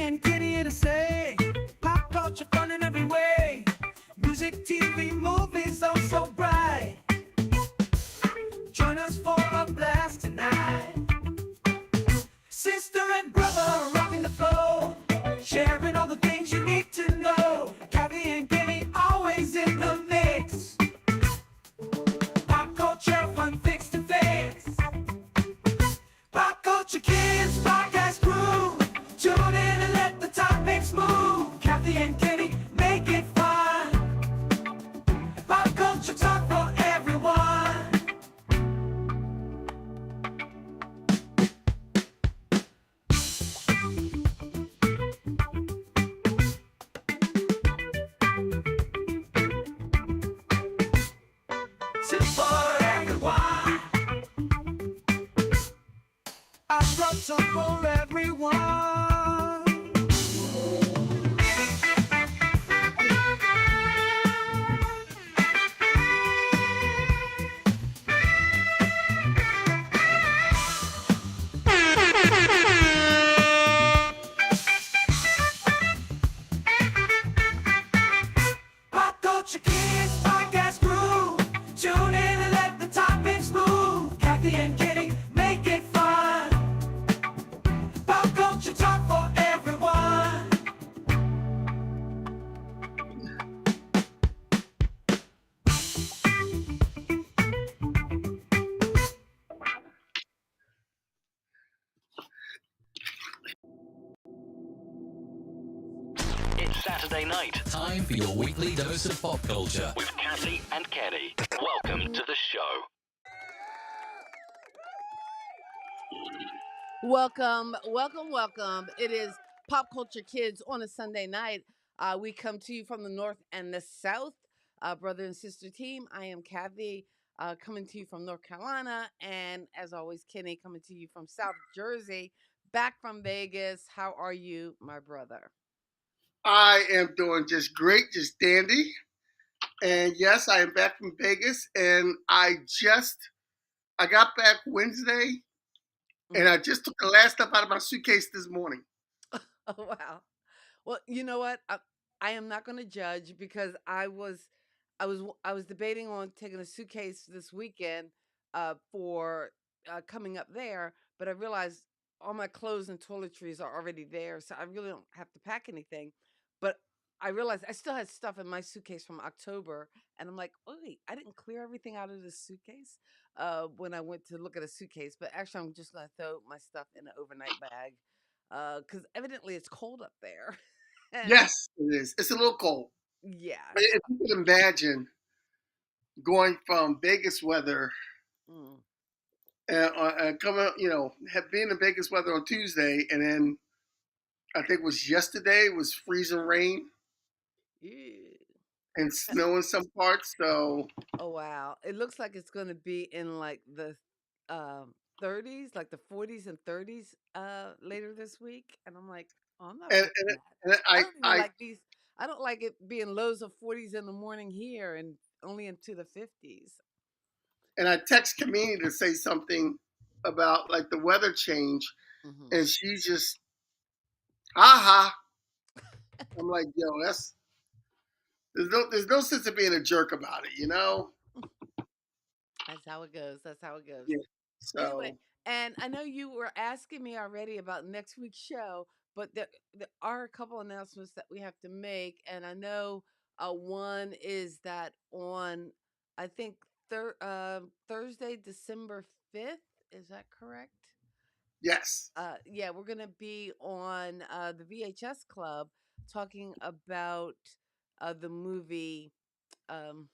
and Kenny here to say, pop culture fun in every way. Music, TV, movies, oh so bright. Join us for a blast tonight. Sister and brother rocking the flow, sharing all the things you need to know. Kathy and Kenny always in the mix. Pop culture fun fix to fix. Pop culture kids podcast crew. Tune in and let the topics move. Kathy and Kenny make it fun. Pop culture talk for everyone. It's for everyone. I brought some for everyone. Pop culture kids podcast crew. Tune in and let the topics move. Kathy and Kenny make it fun. Pop culture talk for everyone. It's Saturday night Time for your weekly dose of pop culture. with Kathy and Kenny. Welcome to the show. Welcome, welcome, welcome. It is Pop Culture Kids on a Sunday night. We come to you from the north and the south. Brother and sister team, I am Kathy, coming to you from North Carolina. And as always, Kenny coming to you from South Jersey, back from Vegas. How are you, my brother? I am doing just great, just dandy. And yes, I am back from Vegas, and I got back Wednesday, and I just took the last stuff out of my suitcase this morning. Oh, wow. Well, you know what? I am not going to judge because I was debating on taking a suitcase this weekend for coming up there, but I realized all my clothes and toiletries are already there, so I really don't have to pack anything. But I realized I still had stuff in my suitcase from October, and I'm like, oh wait, I didn't clear everything out of the suitcase when I went to look at a suitcase. But actually, I'm just gonna throw my stuff in an overnight bag because evidently it's cold up there. And Yes, it is. It's a little cold. But yes. if you could imagine going from Vegas weather Mm. coming, being in Vegas weather on Tuesday, and then I think it was yesterday was freezing rain Ew. and snow in some parts. So, Oh wow. It looks like it's gonna be in like the 30s, like the 40s and 30s later this week. And I'm like, oh, I'm not and, feeling and, that. and I I, don't even I like these. I don't like it being lows of 40s in the morning here and only into the 50s. and I text Kamini to say something about like the weather change, Hmm. and she just, ha. I'm like, yo, there's no sense of being a jerk about it. That's how it goes. That's how it goes. Yeah. Anyway, So and I know you were asking me already about next week's show, but there are a couple announcements that we have to make. And I know one is that on, I think, Thursday, December 5th. Is that correct? yes, Yeah, we're going to be on the VHS Club talking about the movie. Um,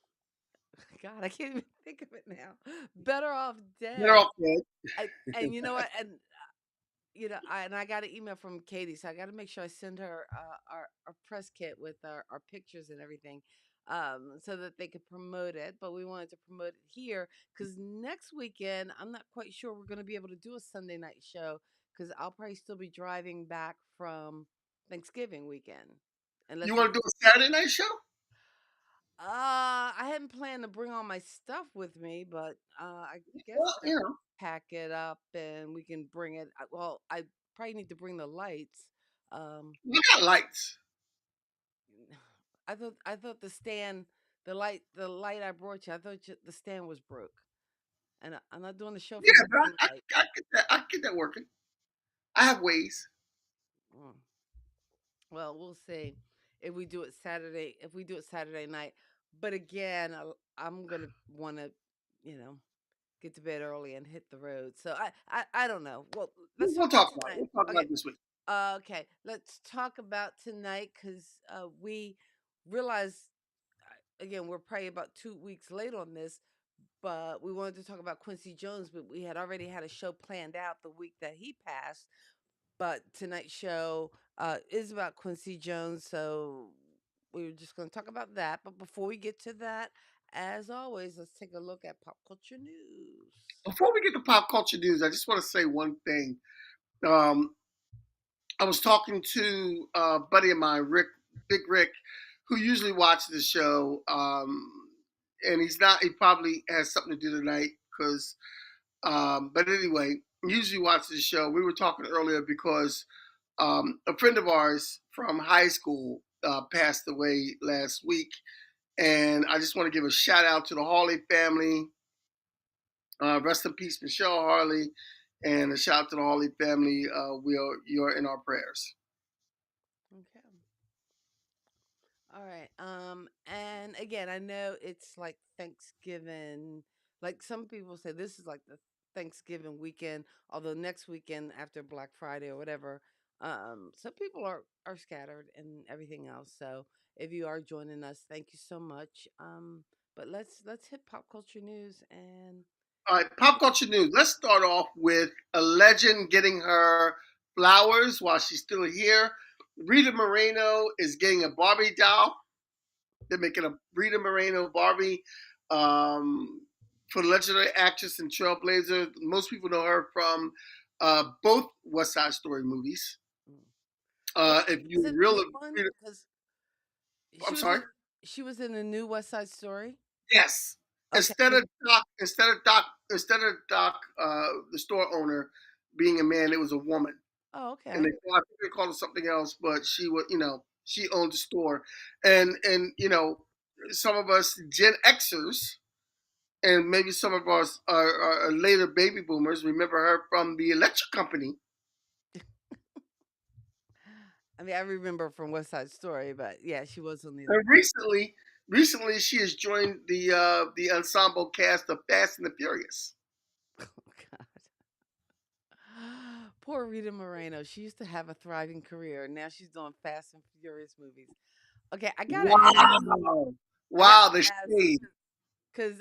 God, I can't even think of it now. Better Off they're Dead. all good. And you know what? And I got an email from Katie, so I got to make sure I send her our press kit with our pictures and everything, so that they could promote it. But we wanted to promote it here because next weekend I'm not quite sure we're going to be able to do a Sunday night show because I'll probably still be driving back from Thanksgiving weekend, You unless we. want to do a Saturday night show? I hadn't planned to bring all my stuff with me, but I guess Well, I pack it up and we can bring it. Well, I probably need to bring the lights You got lights. I thought the light I brought you, I thought the stand was broke, and I'm not doing the show Yeah, from the but ring light. I get that. I get that working. I have ways. Mm. Well, we'll see if we do it Saturday. If we do it Saturday night, but again, I'm gonna want to, you know, get to bed early and hit the road. So I don't know. Well, let's talk We'll about talk about it. tonight. We'll talk about Okay. it this week. Okay. Let's talk about tonight because we realize again we're probably about 2 weeks late on this, but we wanted to talk about Quincy Jones, but we had already had a show planned out the week that he passed. But tonight's show is about Quincy Jones, so we were just going to talk about that. But before we get to that, as always, let's take a look at pop culture news. Before we get to pop culture news, I just want to say one thing. Um, I was talking to a buddy of mine, Rick, Big Rick, who usually watches the show, and he's not. He probably has something to do tonight because. But anyway, he usually watches the show. We were talking earlier because a friend of ours from high school passed away last week, and I just want to give a shout out to the Harley family. Rest in peace, Michelle Harley, and a shout out to the Harley family. You're in our prayers. Okay. All right. And again, I know it's like Thanksgiving. Like some people say this is like the Thanksgiving weekend, although next weekend after Black Friday or whatever, some people are scattered and everything else. So if you are joining us, thank you so much. But let's hit pop culture news and All right, pop culture news. Let's start off with a legend getting her flowers while she's still here. Rita Moreno is getting a Barbie doll. They're making a Rita Moreno Barbie for the legendary actress and trailblazer. Most people know her from both West Side Story movies. mm. Well, If is you it a really, new one? Because she I'm was in sorry. she was in the new West Side Story. Yes. Okay. Instead of Doc, the store owner being a man, it was a woman. Oh, And okay. I think they called it something else, but she was, she owned the store, and some of us Gen Xers and maybe some of us are later baby boomers remember her from the Electric Company. I mean, I remember from West Side Story, but yeah, she was on the. And recently she has joined the ensemble cast of Fast and the Furious. Oh God. Poor Rita Moreno. She used to have a thriving career. Now she's doing Fast and Furious movies. Okay, I gotta ask. Wow, I gotta wow, the ask shade. because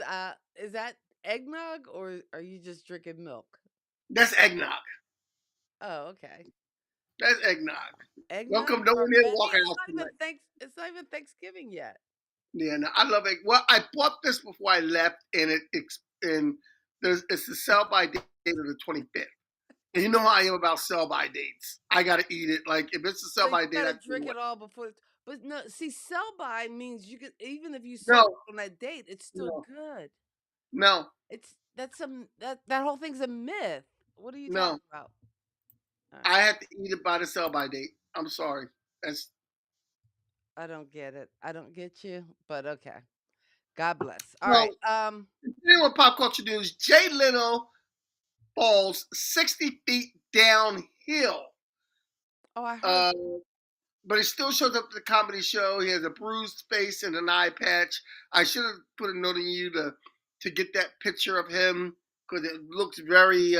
is that eggnog or are you just drinking milk? That's eggnog. Oh, okay. That's eggnog. Don't Eggnog come nowhere near the already? Walker It's House not even tonight. It's not even Thanksgiving yet. Yeah, no, I love egg. Well, I bought this before I left, and it's the sell by date of the 25th. And you know how I am about sell by dates. I gotta eat it. Like if it's a So sell you by date, I gotta throw it drink away. it all before. But no, see, sell by means you could even if you sold No, it on that date, it's still no, good. no, It's that's a that whole thing's a myth. What are you no. talking about? All right. I have to eat it by the sell by date. I'm sorry. That's I don't get it. I don't get you, but okay. God bless. All right. well. Continuing with pop culture news, Jay Leno falls 60 feet downhill. Oh, I heard. Uh, but he still shows up at the comedy show. He has a bruised face and an eye patch. I should have put a note on you to get that picture of him because it looks very.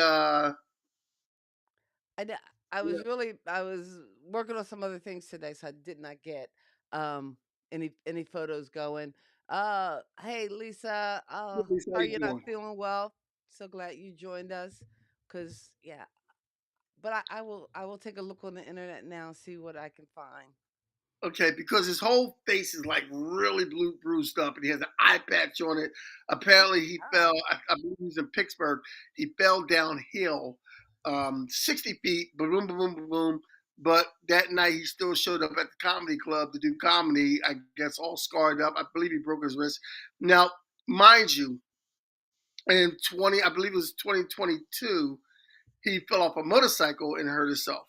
I d- I Yeah, was really I was working on some other things today, so I did not get um any photos going. Hey Lisa, Lisa, how sorry you you're not doing? feeling well. So glad you joined us, cause yeah. But I will take a look on the internet now and see what I can find. Okay, because his whole face is like really bruised up, and he has an eye patch on it. Apparently, he God. fell. I believe he's in Pittsburgh. He fell downhill, 60 feet. Boom, boom, boom, boom, boom. But that night, he still showed up at the comedy club to do comedy. I guess all scarred up. I believe he broke his wrist. Now, mind you, in 20, I believe it was 2022, he fell off a motorcycle and hurt himself.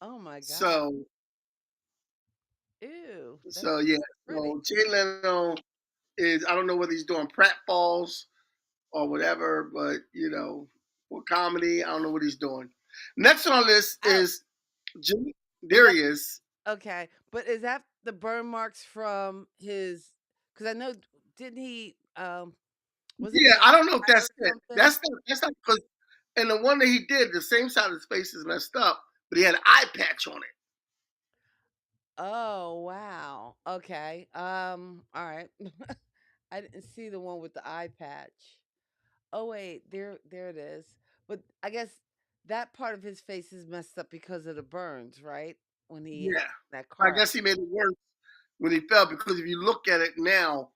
Oh my god. So Ew. That so yeah. pretty. So Jay Leno is, I don't know whether he's doing pratfalls or whatever, but for comedy, I don't know what he's doing. Next on our list Oh, is Jimmy. is There that he is. okay? But is that the burn marks from his? Because I know, didn't he? Wasn't he Yeah, on I don't know if fire that's or it. something? That's not because, and the one that he did, the same side of his face is messed up, but he had an eye patch on it. Oh wow. Okay. All right. I didn't see the one with the eye patch. Oh wait, there it is. But I guess that part of his face is messed up because of the burns, right? When he had Yeah, that I car guess he made it worse when he fell because if you look at it now,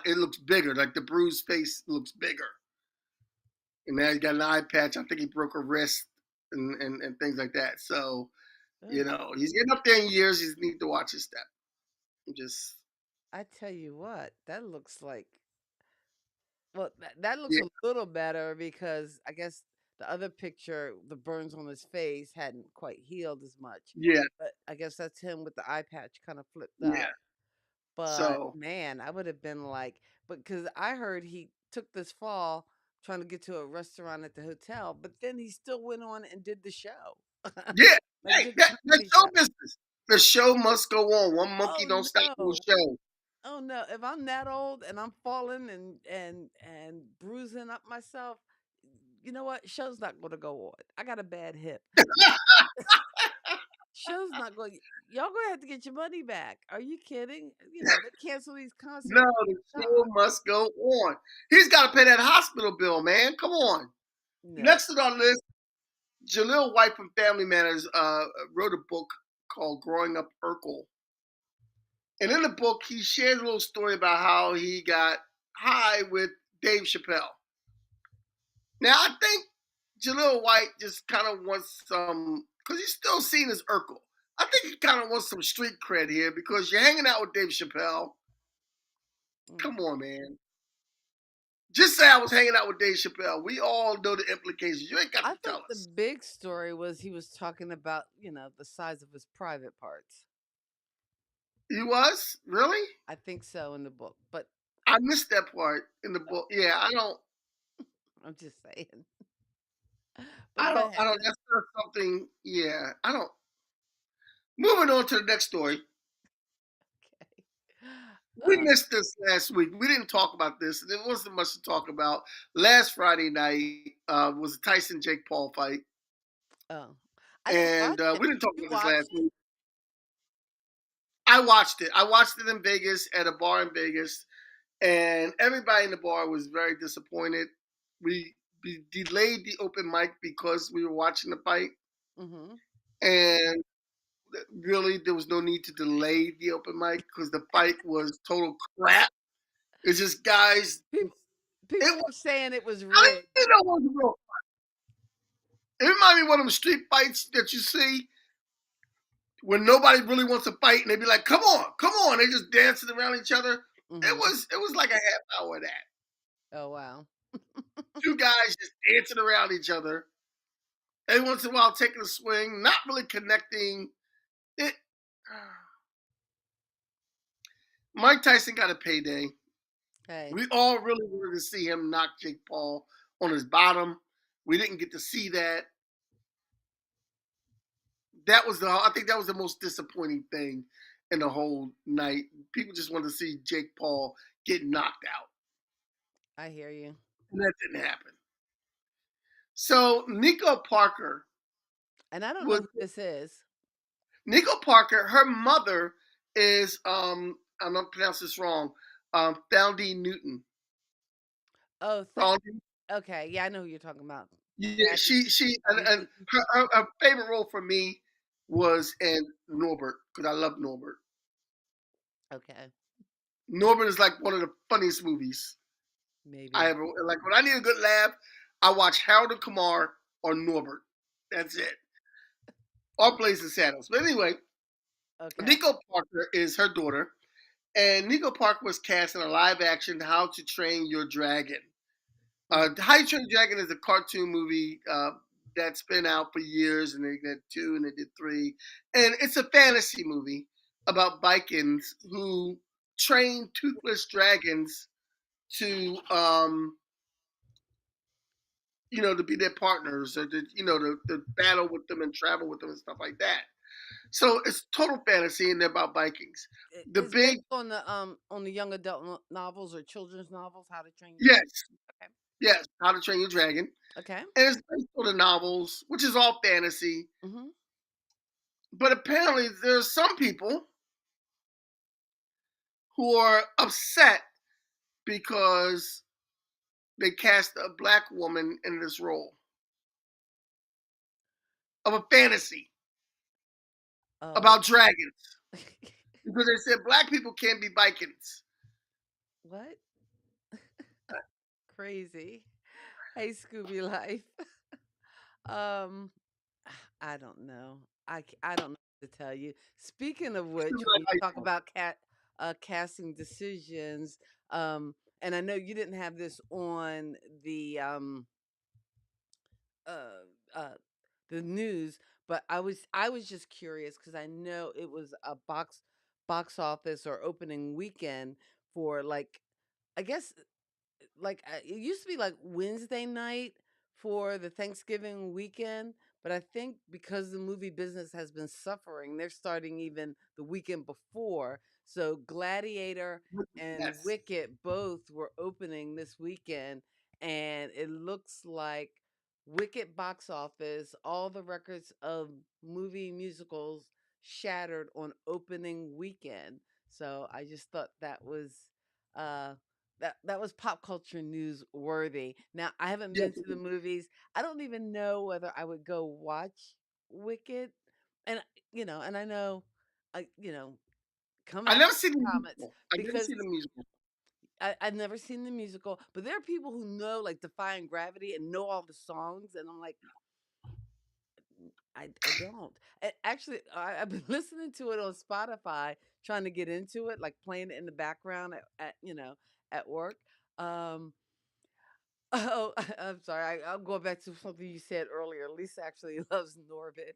it looks bigger. Like the bruised face looks bigger, and now he got an eye patch. I think he broke a wrist and things like that. So accident. he's getting up there in years. He needs to watch his step. Just I tell you what, that looks like well, that looks yeah, a little better because I guess the other picture, the burns on his face hadn't quite healed as much. yeah, But I guess that's him with the eye patch kind of flipped yeah. up. But So man, I would have been like, but because I heard he took this fall trying to get to a restaurant at the hotel, but then he still went on and did the show, yeah, like hey, did the that's comedy show show. business. The show must go on. One monkey Oh don't stop no no. show. Oh no, if I'm that old and I'm falling and bruising up myself, you know what? Show's not going to go on. I got a bad hip. Show's not going. Y'all gonna have to get your money back. Are you kidding? They cancel these No, concerts. the show God, must go on. He's got to pay that hospital bill, man. Come on. no. Next on our list, Jaleel White from Family Matters wrote a book called Growing Up Urkel. And in the book, he shares a little story about how he got high with Dave Chappelle. Now, I think Jaleel White just kind of wants some, because he's still seen as Urkel. I think he kind of wants some street cred here because you're hanging out with Dave Chappelle. Mm. Come on, man. Just say I was hanging out with Dave Chappelle. We all know the implications. You ain't got I to tell thought the us. big story was he was talking about the size of his private parts. He was? Really? I think so in the book, but I missed that part in the book. Yeah, I'm just saying. But I go don't, I ahead. don't, that's not something, yeah, I don't. Moving on to the next story. Okay. We Uh, missed this last week. We didn't talk about this. There wasn't much to talk about. Last Friday night was the Tyson Jake Paul fight. oh, I didn't watch And it. we didn't Did talk you about this watch last it? week. I watched it. I watched it in Vegas at a bar in Vegas, and everybody in the bar was very disappointed. We delayed the open mic because we were watching the fight, Mm-hmm. and really there was no need to delay the open mic because the fight was total crap. It's just guys. People, It people was. were saying it was I rigged. didn't know it was real. It reminded me of one of them street fights that you see when nobody really wants to fight, and they be like, "Come on, come on!" They just dancing around each other. It Mm-hmm. was. It was like a half hour of that. Oh wow. Two guys just dancing around each other. Every once in a while, taking a swing, not really connecting. It. Mike Tyson got a payday. Hey, We all really wanted to see him knock Jake Paul on his bottom. We didn't get to see that. That was the. I think that was the most disappointing thing in the whole night. People just wanted to see Jake Paul get knocked out, I hear you. and that didn't happen. So Nico Parker And I don't know was who this is. Nico Parker. Her mother is I'm gonna pronounce this wrong. Foundie Newton. Oh, Foundie. okay. Yeah, I know who you're talking about. Yeah, she and Newton. her favorite role for me was in Norbert because I love Norbert. Okay, Norbert is like one of the funniest movies I maybe. ever like. When I need a good laugh, I watch Harold and Kumar or Norbert. That's it. Or Blazing Saddles. But anyway, Okay. Nico Parker is her daughter, and Nico Parker was cast in a live action How to Train Your Dragon. Mm, How to Train Your Dragon is a cartoon movie that's been out for years, and they did two and they did three, and it's a fantasy movie about Vikings who train toothless dragons to to be their partners or to battle with them and travel with them and stuff like that. So it's total fantasy and they're about Vikings. The It's based big on the young adult novels or children's novels. How to Train Your yes, Dragon. yes, How to Train Your Dragon. Okay. And it's based on the novels, which is all fantasy. Okay. Hmm. But apparently there's some people who are upset because they cast a black woman in this role of a fantasy Oh. about dragons. Because they said black people can't be Vikings. What? Crazy. Hey, Scooby Life. um, I don't know. I don't know what to tell you. Speaking of which, when you talk about casting decisions, and I know you didn't have this on uh, uh, the news, but I was just curious because I know it was a box office or opening weekend for like I guess like it used to be like Wednesday night for the Thanksgiving weekend, but I think because the movie business has been suffering, they're starting even the weekend before. So Gladiator and Yes. Wicked both were opening this weekend, and it looks like Wicked box office, all the records of movie musicals shattered on opening weekend. So I just thought that was uh that was pop culture news worthy. Now, I haven't Yes. been to the movies. I don't even know whether I would go watch Wicked. And and I know come I at me never in seen the the comments musical. I never because seen the musical. I've never seen the musical, but there are people who know like Defying Gravity and know all the songs, and I'm like, I don't. Actually, I've been listening to it on Spotify, trying to get into it, like playing it in the background at work. Um, Oh, I'm sorry. I'll go back to something you said earlier. Lisa actually loves Norbit.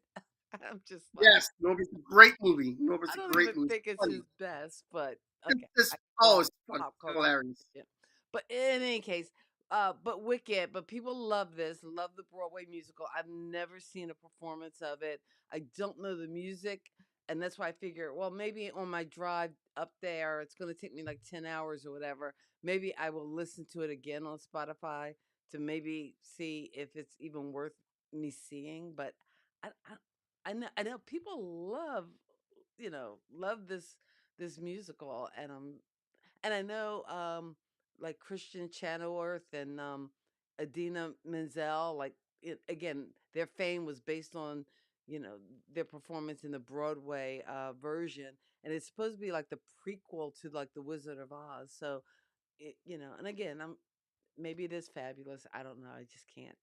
I'm just like, Yes, Norbit's a great movie. I Norbit's a don't great even movie. think it's Funny. his best, but It's, okay. it's, I oh, call it's fun. pop It's culture. hilarious. Yeah. But in any case, but Wicked, but people love this, love the Broadway musical. I've never seen a performance of it. I don't know the music, and that's why I figure, well, maybe on my drive up there, it's going to take me like 10 hours or whatever. Maybe I will listen to it again on Spotify to maybe see if it's even worth me seeing. But I, I know people love this musical, and I know like Christian Chenoweth and Adina Menzel, like again, their fame was based on you know their performance in the Broadway version, and it's supposed to be like the prequel to like the Wizard of Oz. So and again, maybe it is fabulous. I don't know. I just can't.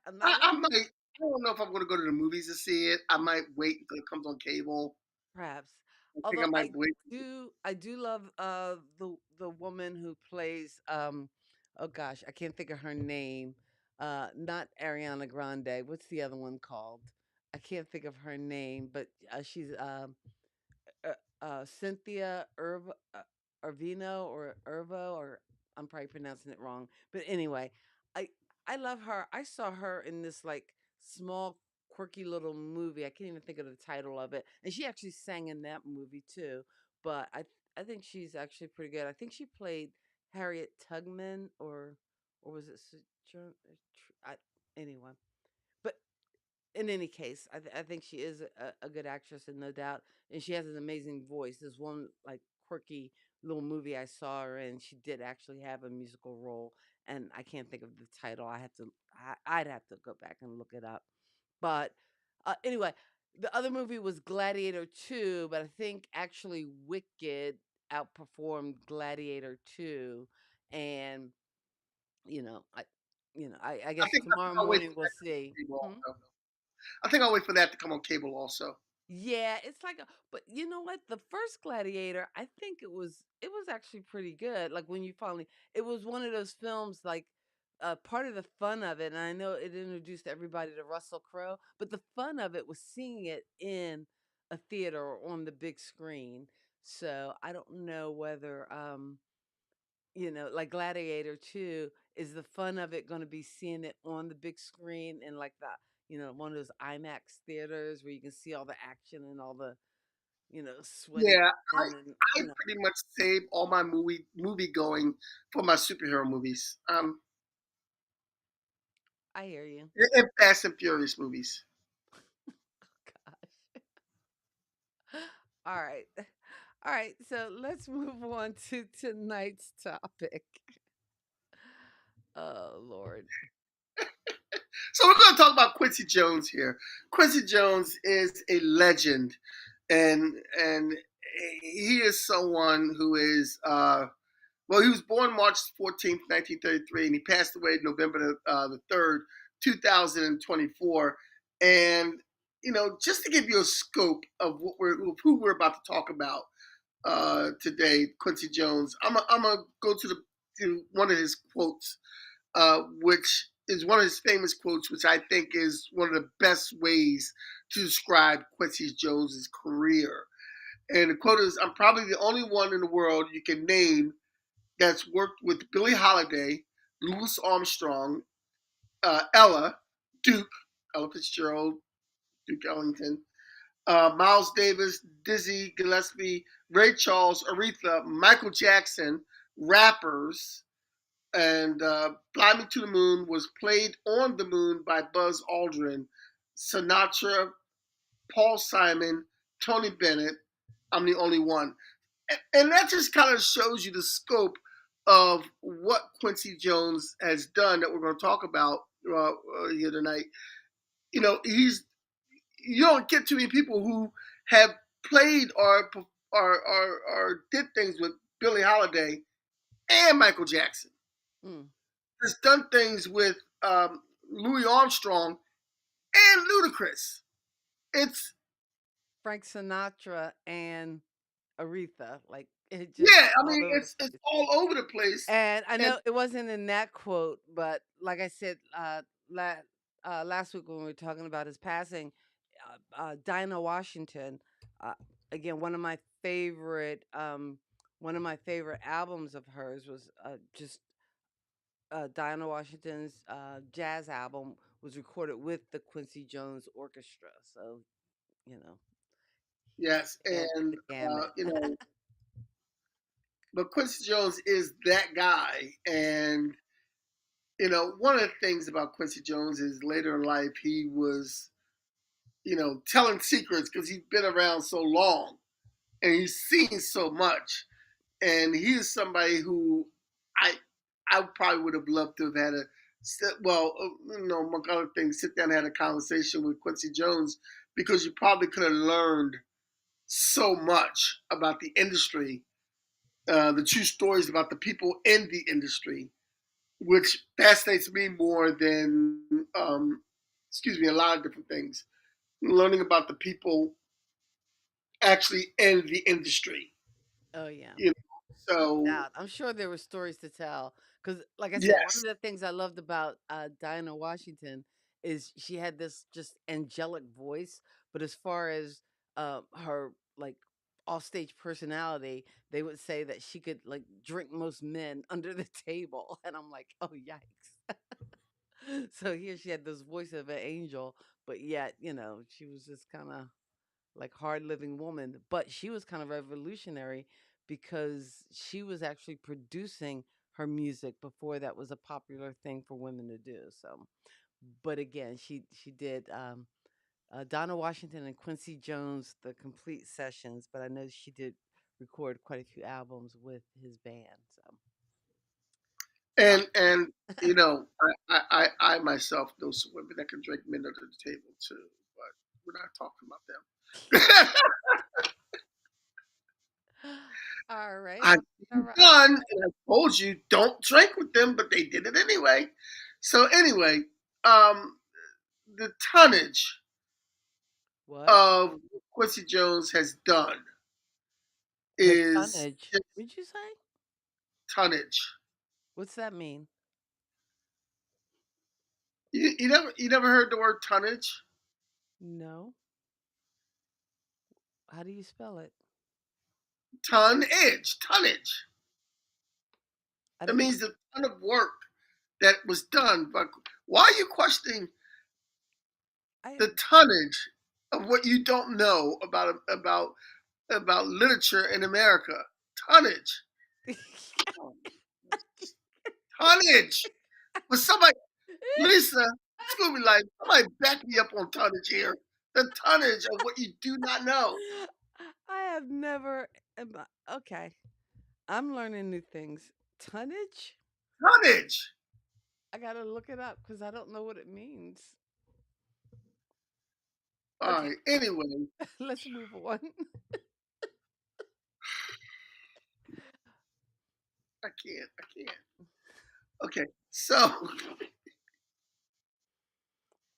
I'm not I ready. might. I don't know if I'm going to go to the movies to see it. I might wait until it comes on cable. Perhaps. I think I Although might wait. I do love the woman who plays oh gosh, I can't think of her name. Not Ariana Grande. What's the other one called? I can't think of her name, but she's Cynthia Irvino or Irvo, or I'm probably pronouncing it wrong. But anyway, I I love her. I saw her in this like small quirky little movie. I can't even think of the title of it. And she actually sang in that movie too. But I think she's actually pretty good. I think she played Harriet Tubman or was it anyway. But in any case, I think she is a good actress, and no doubt, and she has an amazing voice. There's one like quirky little movie I saw her in. She did actually have a musical role, and I can't think of the title. I'd have to go back and look it up. But anyway, the other movie was Gladiator 2, but I think actually Wicked outperformed Gladiator 2, and I. I I guess think tomorrow I'll wait morning for we'll that to come see. on cable Hmm? also. I think I'll wait for that to come on cable also. Yeah, it's like but you know what? The first Gladiator, I think it was actually pretty good. Like when you finally it was one of those films like part of the fun of it, and I know it introduced everybody to Russell Crowe, but the fun of it was seeing it in a theater or on the big screen. So I don't know whether, like Gladiator 2, is the fun of it going to be seeing it on the big screen in like one of those IMAX theaters where you can see all the action and all the, sweaty Yeah, men and, I pretty much save all my movie going for my superhero movies. I hear you. And Fast and Furious movies. Gosh. All right. All right, so let's move on to tonight's topic. Oh, Lord. So we're going to talk about Quincy Jones here. Quincy Jones is a legend, and he is someone who is well. He was born March 14th, 1933, and he passed away November the 3rd, 2024. And just to give you a scope of who we're about to talk about today, Quincy Jones. I'm gonna go to one of his quotes, which is one of his famous quotes, which I think is one of the best ways to describe Quincy Jones's career. And the quote is, "I'm probably the only one in the world you can name that's worked with Billie Holiday, Louis Armstrong, Ella, Duke, Ella Fitzgerald, Duke Ellington, Miles Davis, Dizzy Gillespie, Ray Charles, Aretha, Michael Jackson, rappers, and Fly Me to the Moon was played on the moon by Buzz Aldrin, Sinatra, Paul Simon, Tony Bennett. I'm the only one." And that just kind of shows you the scope of what Quincy Jones has done that we're going to talk about here tonight. You don't get too many people who have played or did things with Billie Holiday and Michael Jackson. Mm. Has done things with Louis Armstrong and Ludacris. It's Frank Sinatra and Aretha, like it just Yeah, I all mean over the it's place. all over the place. And I And know it wasn't in that quote, but like I said last week when we were talking about his passing, Dinah Washington, uh, again one of my favorite albums of hers was just Dinah Washington's jazz album was recorded with the Quincy Jones Orchestra. So you know yes, he ran and the gamut. but Quincy Jones is that guy. And one of the things about Quincy Jones is later in life he was telling secrets because he's been around so long and he's seen so much. And he is somebody who I I probably would have loved to have had among other things, sit down and had a conversation with Quincy Jones, because you probably could have learned so much about the industry, the true stories about the people in the industry, which fascinates me more than, a lot of different things. Learning about the people actually in the industry, Oh yeah. you know. So Doubt. I'm sure there were stories to tell. Because, like I said, one of yes, the things I loved about Dinah Washington is she had this just angelic voice. But as far as her like offstage personality, they would say that she could like drink most men under the table, and I'm like, oh yikes. So here she had this voice of an angel, but yet she was just kind of like hard living woman, but she was kind of revolutionary because she was actually producing her music before that was a popular thing for women to do. So, but again, she did Donna Washington and Quincy Jones the complete sessions, but I know she did record quite a few albums with his band. So, uh, and I myself know some women that can drink men under the table too, but we're not talking about them. all right, I've all right. done, and I told you don't drink with them, but they did it anyway. So anyway, um, the tonnage What? of what Quincy Jones has done The is tonnage? just What'd you say? tonnage. What's that mean? You never heard the word tonnage? No. How do you spell it? Tonnage. I That didn't. means the ton of work that was done. But why are you questioning I. the tonnage of what you don't know about literature in America? Tonnage, tonnage. But somebody, Lisa, excuse me, like somebody back me up on tonnage here. The tonnage of what you do not know. I have never. Okay. I'm learning new things. Tonnage? Tonnage. I gotta look it up because I don't know what it means. All Okay, right. Anyway, let's move on. I can't. I can't. Okay. So,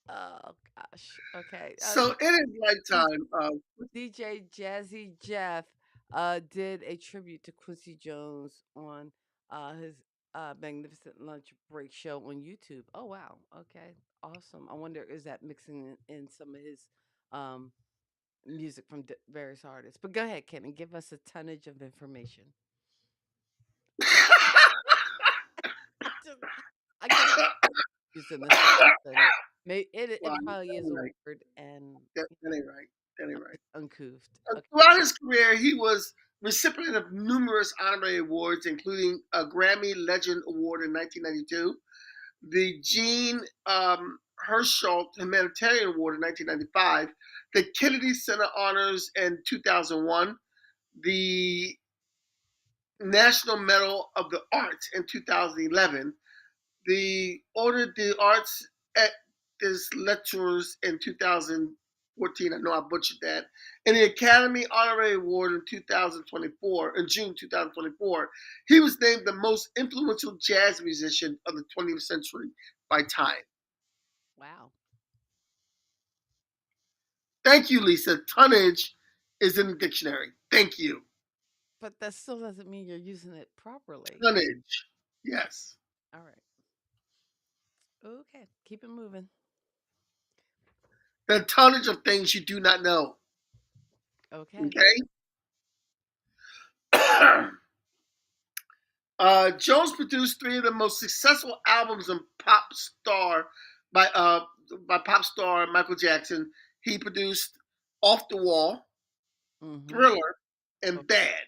Oh gosh. Okay. so in his D- lifetime, DJ Jazzy Jeff did a tribute to Quincy Jones on his Magnificent Lunch Break show on YouTube. Oh wow. Okay. Awesome. I wonder is that mixing in some of his um music from various artists. But go ahead, Ken, and give us a tonnage of information. I just, I guess used in the South, and well, it probably that is ain't a right. word, and That ain't right. That ain't right. it's uncouth. Okay. Throughout his career, he was recipient of numerous honorary awards, including a Grammy Legend Award in 1992, the Jean Hersholt Humanitarian Award in 1995, the Kennedy Center Honors in 2001, the National Medal of the Arts in 2011, the Ordre des Arts et des Lettres in 2014. I know I butchered that. And the Academy Honorary Award in 2024, in June 2024. He was named the most influential jazz musician of the 20th century by Time. Wow. Thank you, Lisa. Tonnage is in the dictionary. Thank you. But that still doesn't mean you're using it properly. Tonnage. Yes. All right. Okay. Keep it moving. The tonnage of things you do not know. Okay. Okay? Jones produced three of the most successful albums in by pop star Michael Jackson. He produced "Off the Wall," Mm-hmm. "Thriller," and Okay. "Bad."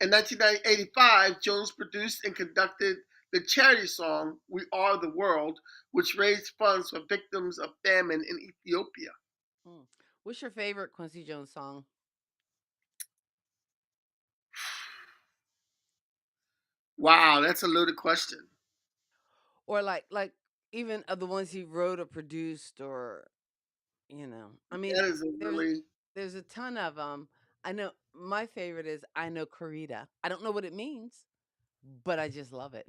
In 1985, Jones produced and conducted the charity song "We Are the World," which raised funds for victims of famine in Ethiopia. Mm. What's your favorite Quincy Jones song? Wow, that's a loaded question. Or like even of the ones he wrote or produced, or I mean, That is a there's really there's a ton of them. I know my favorite is I Know Corrida. I don't know what it means, but I just love it.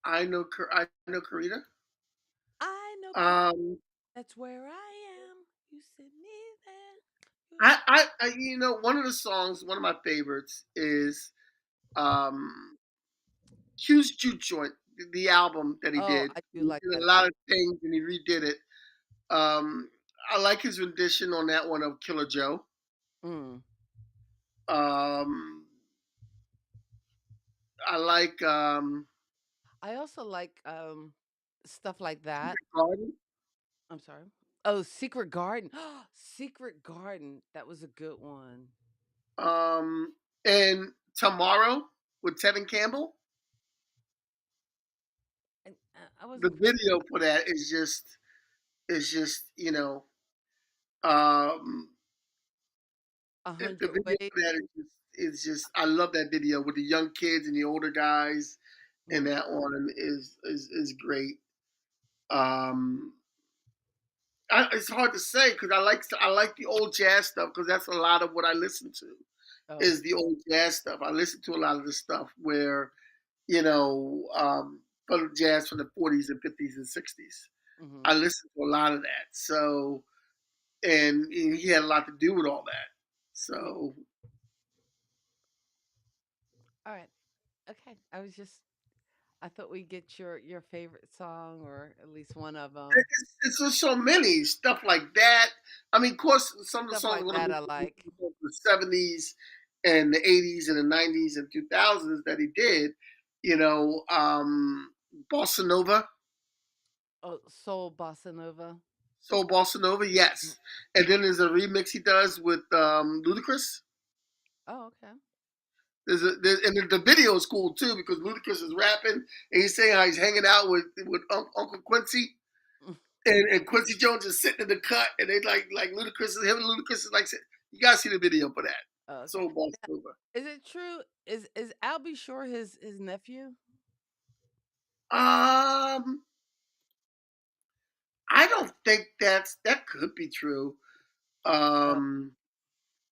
I know Karita. I know Um, that's where I am. You sent me there. one of the songs, one of my favorites is um, Q's Juke Joint, the album that he Oh, did. I do He like did that a lot album. of things and he redid it. Um, I like his rendition on that one of Killer Joe. Mm. Um, I like I also like stuff like that. Garden. I'm sorry. Oh, Secret Garden. Secret Garden. That was a good one. Um, and Tomorrow with Tevin Campbell. And I The wasn't video for that is just um, a the hundred video ways. for that is just I love that video with the young kids and the older guys, and Mm. that one is great. Um, it's hard to say because I like the old jazz stuff because that's a lot of what I listen to Oh. is the old jazz stuff. I listen to a lot of the stuff where you know for the jazz from the 40s and 50s and 60s. Hmm. I listen to a lot of that. So and he had a lot to do with all that. Yeah. So All right. Okay. I was just I thought we'd get your favorite song or at least one of them. It's just so many stuff like that. I mean, of course, some of the Stuff songs like are going to that be I like. from the '70s and the '80s and the '90s and 2000s that he did. You know, Bossa Nova, Oh, Soul Bossa Nova. Soul Bossa Nova, Mm. yes. And then there's a remix he does with Ludacris. Oh, okay. And the video is cool too because Ludacris is rapping and he's saying how he's hanging out with Uncle Quincy. And Quincy Jones is sitting in the cut, and they like Ludacris. Him and Ludacris is like, you gotta see the video for that. Oh, okay. So Boss Now, Nova. is it true? Is Albie Shore his nephew? Um, I don't think that could be true. Uh, Um,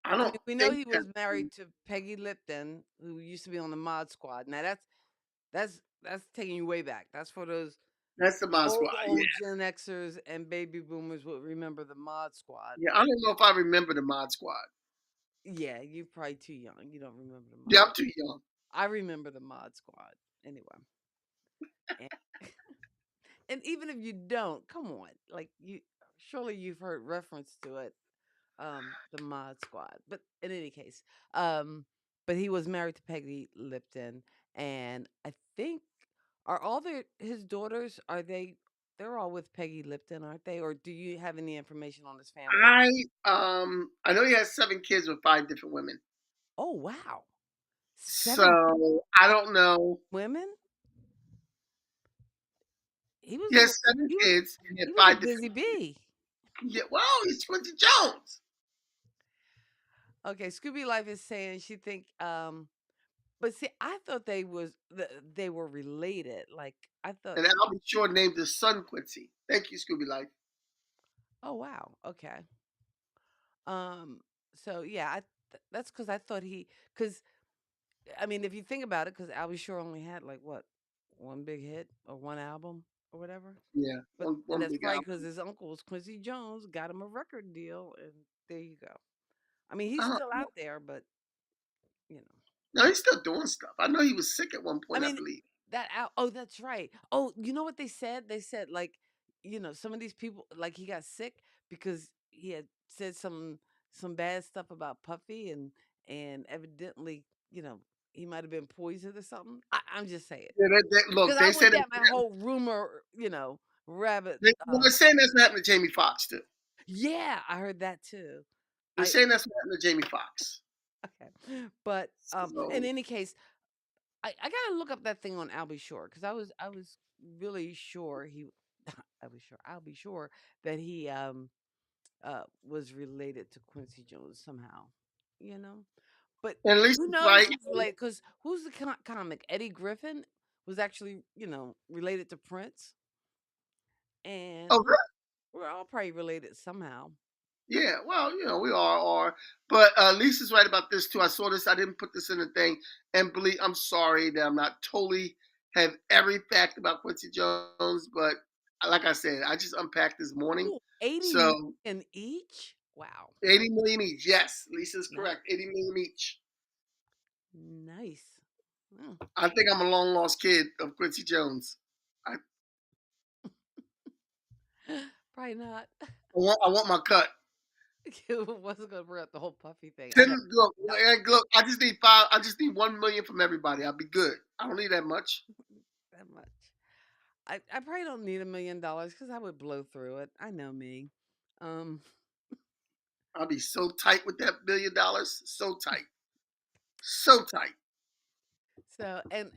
I I don't mean, we know think he was that's true. married to Peggy Lipton, who used to be on the Mod Squad. Now that's taking you way back. That's for those That's the Mod old Squad. Yeah, old Gen Xers and baby boomers will remember the Mod Squad. yeah. I don't know if I remember the Mod Squad. Yeah, you're probably too young. You don't remember the Yeah, Mod. I'm too young. I remember the Mod Squad anyway. And, and even if you don't, come on, like you surely you've heard reference to it, the Mod Squad. But in any case, um, but he was married to Peggy Lipton, and I think are all his daughters are they're all with Peggy Lipton, aren't they? Or do you have any information on his family? I I know he has 7 kids with 5 different women. Oh wow, 7 So I don't know. women. He was He a has seven he was kids and he had he was a five busy different women. bee. Yeah, well, he's Quincy Jones. Okay, Scooby Life is saying she think but see I thought they were related. Like I thought And I'll be sure named his son Quincy. Thank you, Scooby Life. oh wow, okay. Um so yeah, that's cuz I thought cuz I mean if you think about it cuz Albie Shore only had like what one big hit or one album or whatever. Yeah, But one that's big probably album. cuz his uncle was Quincy Jones got him a record deal and there you go. I mean, he's Uh, still out there, but you know. no, he's still doing stuff. I know he was sick at one I point, I mean, believe. that out. Oh, that's right. Oh, you know what they said? They said like, some of these people like he got sick because he had said some bad stuff about Puffy and evidently, he might have been poisoned or something. I'm just saying Yeah, because look, I they say went that down that whole rumor, rabbit. they're saying that's what happened to Jamie Foxx too. Yeah, I heard that too. They're I saying that's what happened to Jamie Foxx. okay, but in So, any case, I gotta look up that thing on Albie Shore because I was really sure he I'll be sure that he was related to Quincy Jones somehow, you know. But and at least who it's knows right. who's related? Because who's the comic? Eddie Griffin was actually related to Prince, and Oh, we're all probably related somehow. yeah, well, we all are. But Lisa's right about this too. I saw this. I didn't put this in the thing. And believe, I'm sorry that I'm not totally have every fact about Quincy Jones, but like I said, I just unpacked this morning. Ooh, 80 So million each. Wow, 80 million each. Yes, Lisa's nice, correct. 80 million each. nice. Mm. I think I'm a long lost kid of Quincy Jones. I Probably not. I want my cut. Wasn't gonna bring up the whole puffy thing. I know. Look, No, look. I just need five. I just need 1 million from everybody. I'll be good. I don't need that much. that much. I probably don't need $1 million because I would blow through it. I know me. Um, I'll be so tight with that $1 billion. So tight. So tight.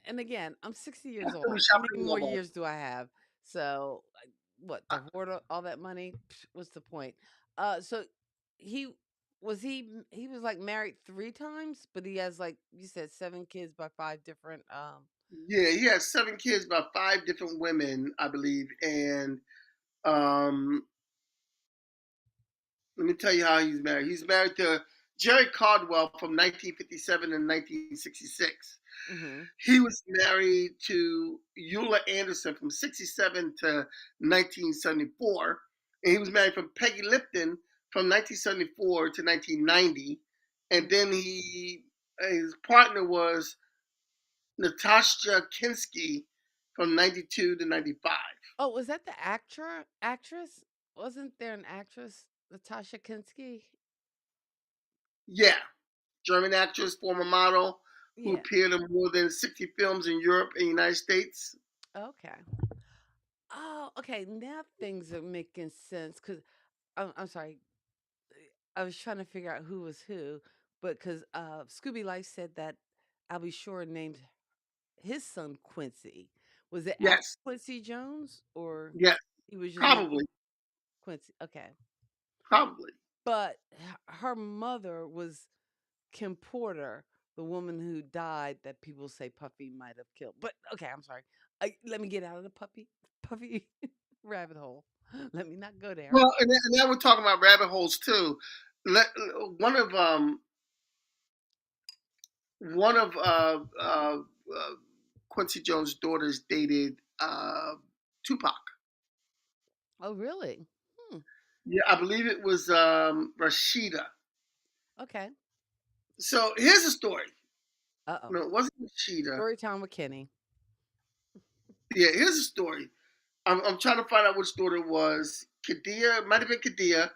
and again, I'm 60 I'll years still be old. How shopping many in more Walmart. years do I have? So, what I, to hoard all that money? What's the point? So he he was like married 3 times, but he has like you said 7 kids by 5 different. yeah, he has 7 kids by 5 different women, I believe. And um, let me tell you how he's married. He's married to Jerry Caldwell from 1957 and 1966. Mm-hmm. He was married to Eula Anderson from 67 to 1974. And he was married from Peggy Lipton from 1974 to 1990. And then his partner was Natasha Kinsky from 92 to 95. Oh, was that the actress? Wasn't there an actress, Natasha Kinsky? Yeah, German actress, former model, who Yeah. appeared in more than 60 films in Europe and the United States. Okay. Oh, okay. Now things are making sense because I'm sorry. I was trying to figure out who was who, but because Scooby Life said that Albie Shore named his son Quincy. Was it after Yes, Quincy Jones or yes, he was just named probably, Quincy? Okay. probably. But her mother was Kim Porter, the woman who died that people say Puffy might have killed. But okay, I'm sorry. Let me get out of the puppy rabbit hole. Let me not go there. Well, and now we're talking about rabbit holes too. Let, one of one of Quincy Jones' daughters dated Tupac. Oh, really? Hmm. Yeah, I believe it was Rashida. Okay. So here's a story. Uh oh. No, it wasn't Rashida. Story time with Kenny. Yeah, here's a story. I'm trying to find out which daughter it was. Kadia, it might have been Kadia.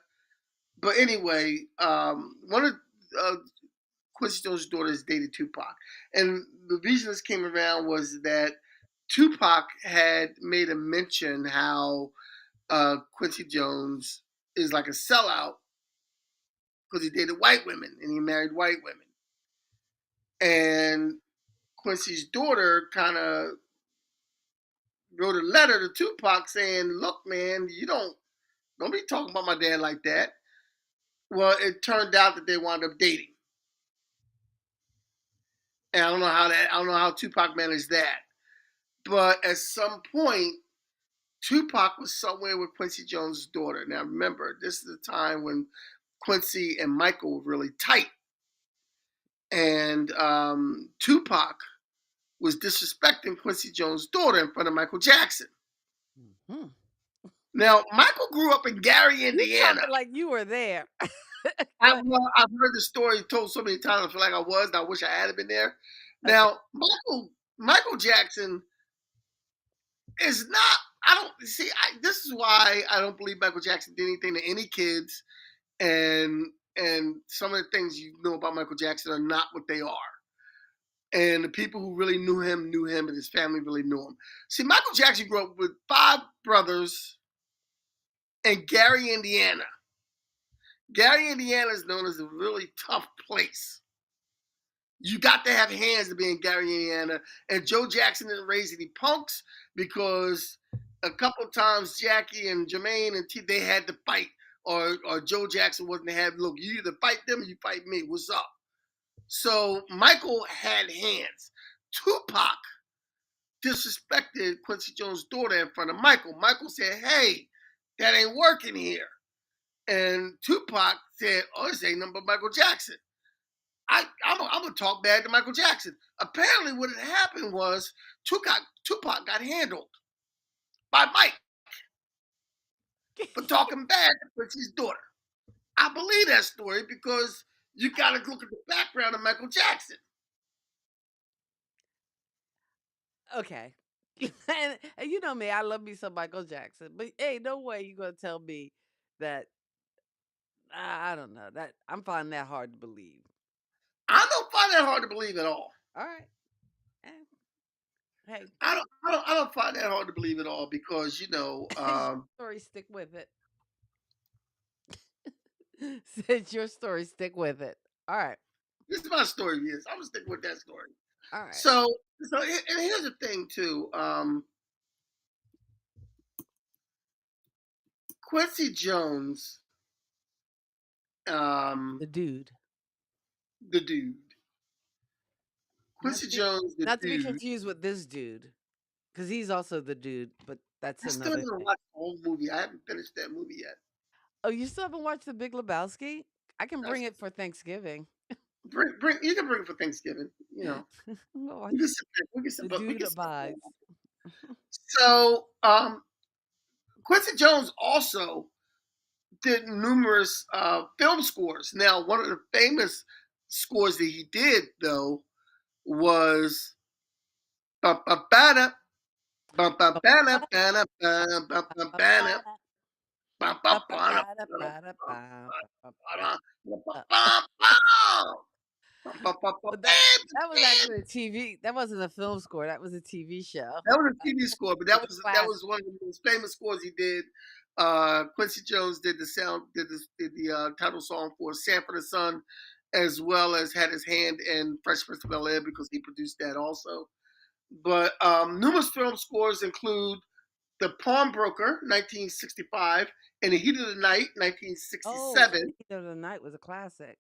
But anyway, one of uh, Quincy Jones' daughters dated Tupac. And the reason this came around was that Tupac had made a mention how Quincy Jones is like a sellout because he dated white women and he married white women. And Quincy's daughter kind of wrote a letter to Tupac saying, "Look, man, you don't be talking about my dad like that." Well, it turned out that they wound up dating, and I don't know how Tupac managed that. But at some point, Tupac was somewhere with Quincy Jones' daughter. Now, remember, this is the time when Quincy and Michael were really tight, and Tupac was disrespecting Quincy Jones' daughter in front of Michael Jackson. Hmm. Now, Michael grew up in Gary, You Indiana. talking like you were there. Go I, ahead. well, I've heard the story told so many times. I feel like I was, and I wish I had been there. Okay. Now, Michael Jackson is not. I don't see. This is why I don't believe Michael Jackson did anything to any kids, and some of the things you know about Michael Jackson are not what they are. And the people who really knew him, and his family really knew him. See, Michael Jackson grew up with 5 brothers in Gary, Indiana. Gary, Indiana is known as a really tough place. You got to have hands to be in Gary, Indiana. And Joe Jackson didn't raise any punks because a couple of times Jackie and Jermaine and they had to fight, or Joe Jackson wasn't to have. Look, you either fight them or you fight me. What's up? So Michael had hands. Tupac disrespected Quincy Jones' daughter in front of Michael. Michael said, "Hey, that ain't working here." And Tupac said, "Oh, this ain't nothing but Michael Jackson. I'm gonna talk bad to Michael Jackson." Apparently, what had happened was Tupac got handled by Mike for talking bad to Quincy's daughter. I believe that story because you got to look at the background of Michael Jackson. Okay. And you know me, I love me some Michael Jackson. But hey, no way you gonna tell me that I don't know. That I'm finding that hard to believe. I don't find that hard to believe at all. All right. Eh, Hey, I don't find that hard to believe at all because it's your story, stick with it. It's your story, stick with it. All right. this is my story. Yes, I'm gonna stick with that story. All right. So and here's the thing too. Quincy Jones, The dude. the dude. Not Quincy to be Jones, the not to be dude. confused with this dude. Because he's also the dude, but that's I still another haven't thing. watched the whole movie. I haven't finished that movie yet. Oh, you still haven't watched The Big Lebowski? I can That's, bring it for Thanksgiving. bring you can bring it for Thanksgiving. We'll watch We can sit there. The Dude We can sit there. Abides. So Quincy Jones also did numerous film scores. Now, one of the famous scores that he did though was ba ba ba Bum, bum, bana, bana, bum, bum, bum, bana, bum, bum, bana, bana, bana, bum, bum, bum, bum. Bum, bum, bum, bum, But that was bam, actually a TV. That wasn't a film score. That was a TV show. that was a TV score, but It that was was classic. one of the most famous scores he did. Quincy Jones did the sound, did the title song for "Sanford and Son," as well as had his hand in Fresh Prince of Bel Air because he produced that also. But numerous film scores include "The Pawnbroker" (1965), "In the Heat of the Night" Oh, In (1967), the Heat of the Night was a classic.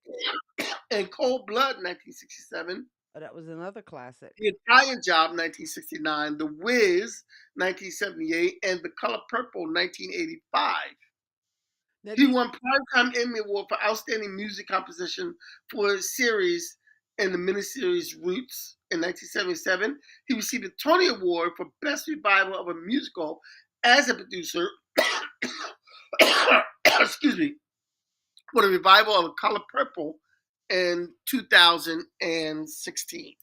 and "Cold Blood" (1967). Oh, that was another classic. The Italian Job, 1969, The Wiz, 1978, and The Color Purple, 1985. Now He these. won Primetime Emmy Award for Outstanding Music Composition for a series in the miniseries Roots in 1977. He received a Tony Award for Best Revival of a Musical as a producer, excuse me, for the revival of The Color Purple in 2016.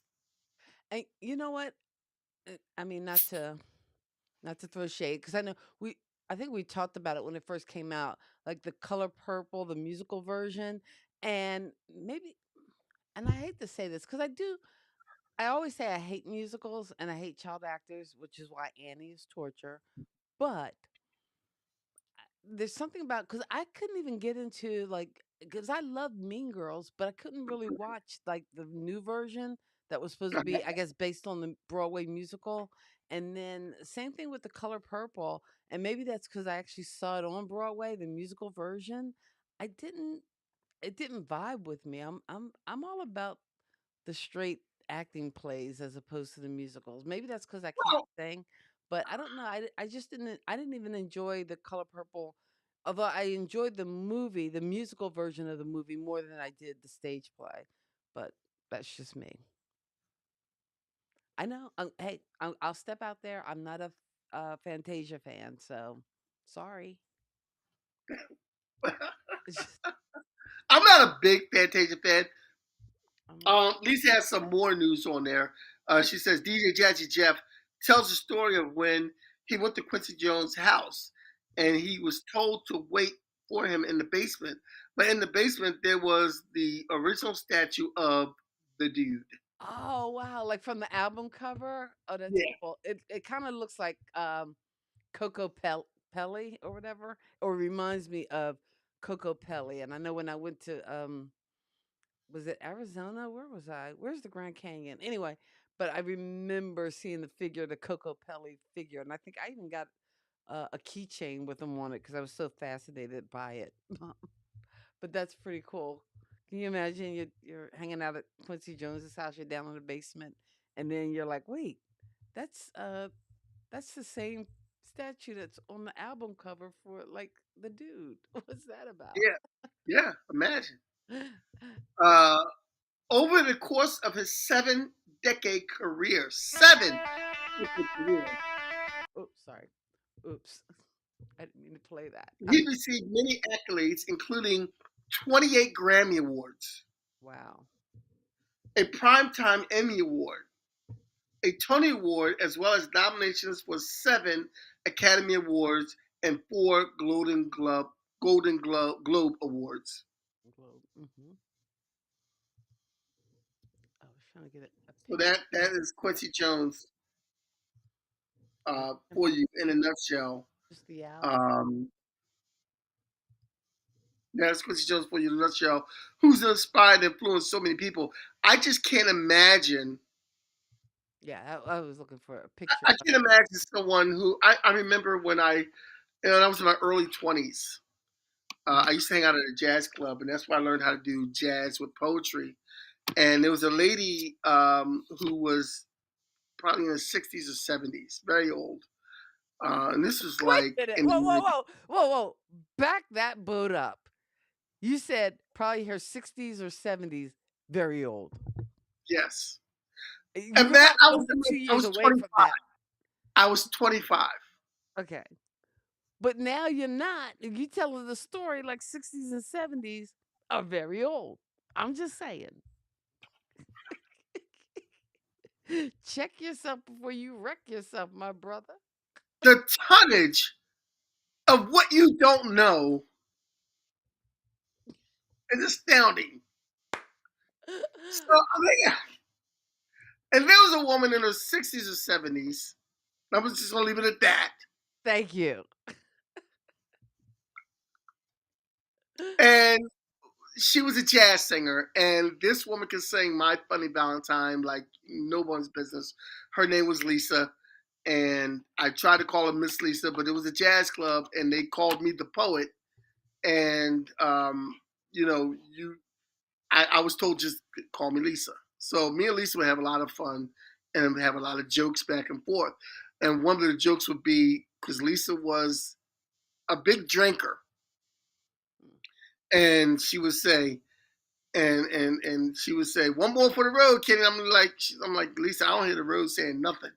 And you know what? I mean, not to throw shade, because I know we. I think we talked about it when it first came out, like the Color Purple, the musical version, and maybe. And I hate to say this because I do. I always say I hate musicals and I hate child actors, which is why Annie is torture. But there's something about, because I couldn't even get into, like, because I loved Mean Girls, but I couldn't really watch like the new version that was supposed to be, I guess, based on the Broadway musical. And then same thing with the Color Purple, and maybe that's because I actually saw it on Broadway, the musical version. I didn't. It didn't vibe with me. I'm all about the straight acting plays as opposed to the musicals. Maybe that's because I can't Well, sing, but I don't know. I just didn't. I didn't even enjoy the Color Purple, although I enjoyed the movie, the musical version of the movie, more than I did the stage play. But that's just me. I know. Hey, I'll step out there. I'm not a Fantasia fan, so sorry. It's just, I'm not a big Fantasia fan. I'm not. Lisa has some more news on there. She says DJ Jazzy Jeff tells the story of when he went to Quincy Jones' house and he was told to wait for him in the basement. But in the basement, there was the original statue of the dude. Oh wow! Like from the album cover. Oh, that's Yeah. cool. It kind of looks like Coco Pelli or whatever, or reminds me of Coco Pelli. And I know when I went to was it Arizona? Where was I? Where's the Grand Canyon? Anyway, but I remember seeing the figure, the Coco Pelli figure, and I think I even got a keychain with him on it because I was so fascinated by it. But that's pretty cool. Can you imagine you're hanging out at Quincy Jones's house, you're down in the basement, and then you're like, wait, that's that's the same statue that's on the album cover for like the dude. What's that about? Yeah. Yeah. Imagine. Uh, over the course of his 7 decade career, 7 decade career, Oops, sorry. Oops. I didn't mean to play that. he received many accolades, including 28 Grammy Awards, Wow. a Primetime Emmy Award, a Tony Award, as well as nominations for 7 Academy Awards and 4 Globe Awards. Globe. I was trying to get a So picture. that is Quincy Jones Of him, for you in a nutshell. just the album. Um, that's Quincy Jones for you in a nutshell. Who's inspired and influenced so many people? I just can't imagine. Yeah, I was looking for a picture I of can't imagine someone who I remember when I was in my early 20s. him. I used to hang out at a jazz club, and that's where I learned how to do jazz with poetry. And there was a lady who was probably in her 60s or 70s, very old. And this was Wait like a minute. in Whoa, whoa, the whoa, whoa, whoa. Back that boat up. You said probably her 60s or 70s, very old. yes. You And were Matt, like only two I years was away from 25. that. I was 25. Okay. But now you're not. You telling the story like 60s and 70s are very old. I'm just saying. Check yourself before you wreck yourself, my brother. The tonnage of what you don't know is astounding. So, I mean, and there was a woman in her 60s or 70s. I was just going to leave it at that. Thank you. And she was a jazz singer. And this woman can sing My Funny Valentine like no one's business. Her name was Lisa. And I tried to call her Miss Lisa, but it was a jazz club. And they called me the poet. And, you know, I was told just call me Lisa. So me and Lisa would have a lot of fun and have a lot of jokes back and forth. And one of the jokes would be because Lisa was a big drinker, and she would say, and she would say, "One more for the road, Kenny." I'm like, Lisa, I don't hear the road saying nothing.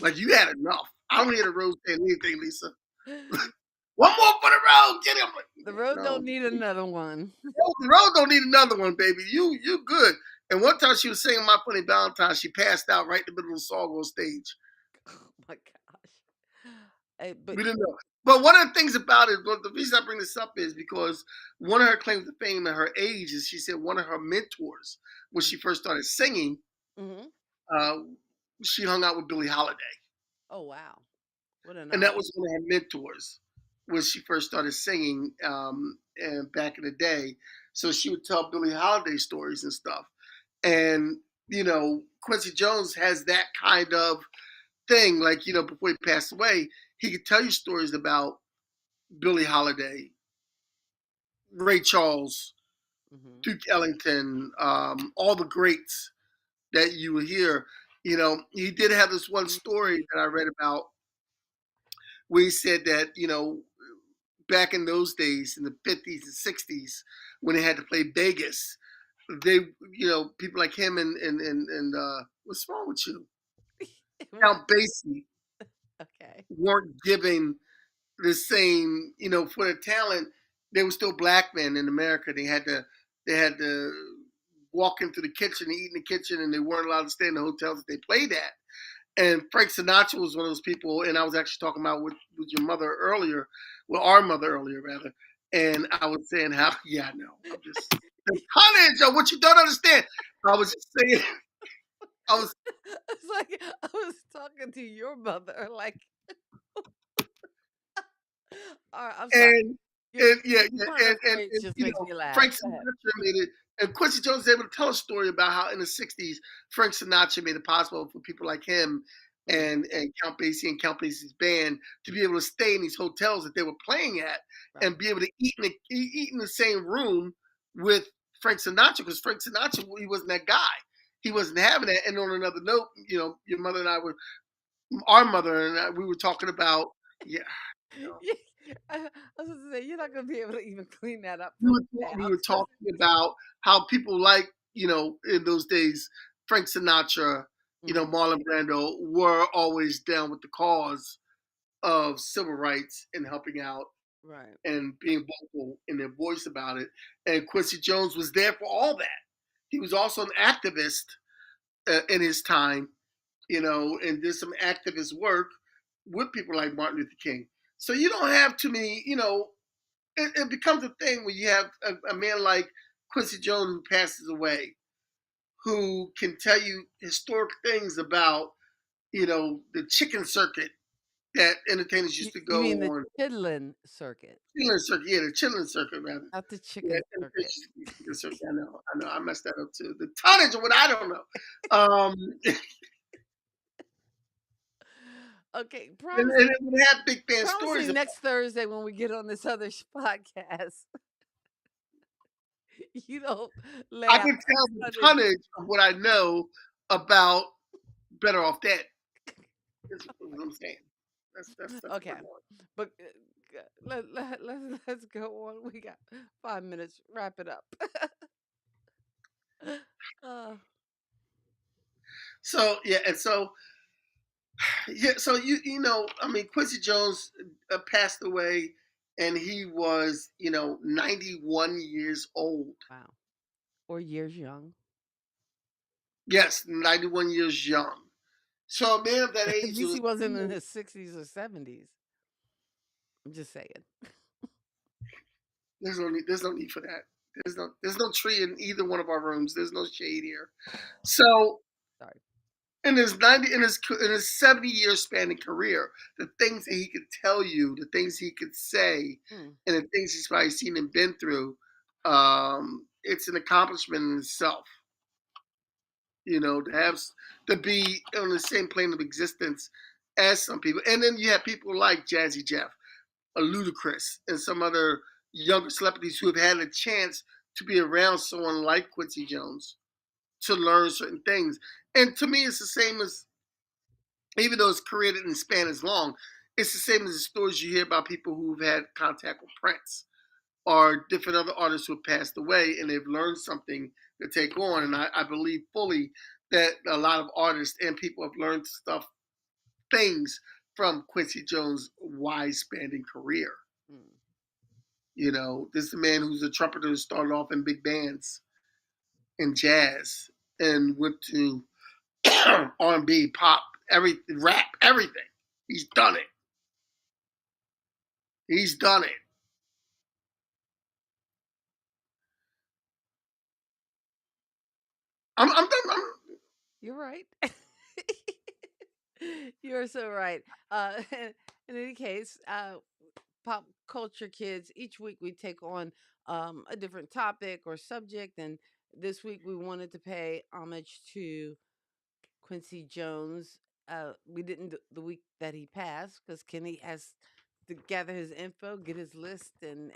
Like you had enough. I don't hear the road saying anything, Lisa. One more for the road, Kenny. I'm like, The road no, don't need another one. the road don't need another one, baby. You good. And one time she was singing My Funny Valentine, she passed out right in the middle of the song on stage. Oh my gosh. Hey, but We didn't know. But one of the things about it, the reason I bring this up is because one of her claims to fame at her age is she said one of her mentors, when she first started singing, mhm. uh, she hung out with Billie Holiday. Oh wow. What an And that honor. was one of her mentors when she first started singing and back in the day. So she would tell Billie Holiday stories and stuff. And, you know, Quincy Jones has that kind of thing. Like, you know, before he passed away, he could tell you stories about Billie Holiday, Ray Charles, Mhm. Duke Ellington, all the greats that you would hear. You know, he did have this one story that I read about where he said that, you know, back in those days, in the 50s and 60s, when they had to play Vegas, they, you know, people like him and what's wrong with you? What? Count Basie Okay. weren't given the same, you know, for the talent. They were still black men in America. They had to walk into the kitchen and eat in the kitchen, and they weren't allowed to stay in the hotels that they played at. And Frank Sinatra was one of those people, and I was actually talking about with your mother earlier, well, our mother earlier rather, and I was saying how, yeah, I know, I'm just the tonnage of what you don't understand. I was just saying, I was, It's like I was talking to your mother. Like, all right, I'm sorry. and Your and yeah, your yeah, turn of phrase and just you makes know, me laugh. Frank Go ahead. Sinatra made it, and Quincy Jones was able to tell a story about how in the '60s Frank Sinatra made it possible for people like him Mhm. and Count Basie and Count Basie's band to be able to stay in these hotels that they were playing at Right. and be able to eat in the same room with Frank Sinatra because Frank Sinatra he wasn't that guy. He Right. wasn't having that. And on another note, you know, your mother and I were our mother and I, we were talking about yeah. Yeah, I was gonna say you're not gonna be able to even clean that up we for me were, now. we were talking about how people like, you know, in those days, Frank Sinatra, you know, Mhm. Marlon Brando were always down with the cause of civil rights and helping out Right. and being vocal in their voice about it. And Quincy Jones was there for all that. He was also an activist in his time, you know, and did some activist work with people like Martin Luther King. So you don't have too many, you know, it becomes a thing when you have a man like Quincy Jones who passes away, who can tell you historic things about, you know, the chicken circuit that entertainers You, used to you go mean the on. Chitlin circuit, Chitlin circuit, yeah, the chitlin circuit rather. not the Yeah, chicken entertainers circuit? used to be chicken circuit. I know, I messed that up too. The tonnage of what I don't know. Um, Okay, and it would have big fan promise stories me about. next Thursday when we get on this other podcast, you don't lay I out can tell the a tonnage. tonnage of what I know about Better Off Dead. That's what I'm saying. That's what Okay, I'm on. but let's go on. We got 5 minutes. Wrap it up. uh, So yeah, and so yeah, so you know, I mean, Quincy Jones passed away, and he was 91 years old. wow, or years young. Yes, 91 years young. So a man of that At age least who he is, wasn't in his 60s or 70s. 's. I'm just saying. I'm just saying. there's no need for that. There's no tree in either one of our rooms. There's no shade here. So Sorry. in his 70-year spanning career, the things that he could tell you, the things he could say, Hmm. and the things he's probably seen and been through, it's an accomplishment in itself. You know, to be on the same plane of existence as some people, and then you have people like Jazzy Jeff, a Ludacris, and some other younger celebrities who have had a chance to be around someone like Quincy Jones to learn certain things. And to me, it's the same as, even though his career didn't span as long, it's the same as the stories you hear about people who've had contact with Prince or different other artists who have passed away and they've learned something to take on. And I believe fully that a lot of artists and people have learned things from Quincy Jones' wide spanning career. Hmm. You know, this is a man who's a trumpeter who started off in big bands and jazz and went to R&B, pop, rap, everything. He's done it. He's done it. I'm done. You're right. You're so right. In any case, pop culture kids, each week we take on a different topic or subject. And this week we wanted to pay homage to Quincy Jones. We didn't the week that he passed because Kenny has to gather his info, get his list, and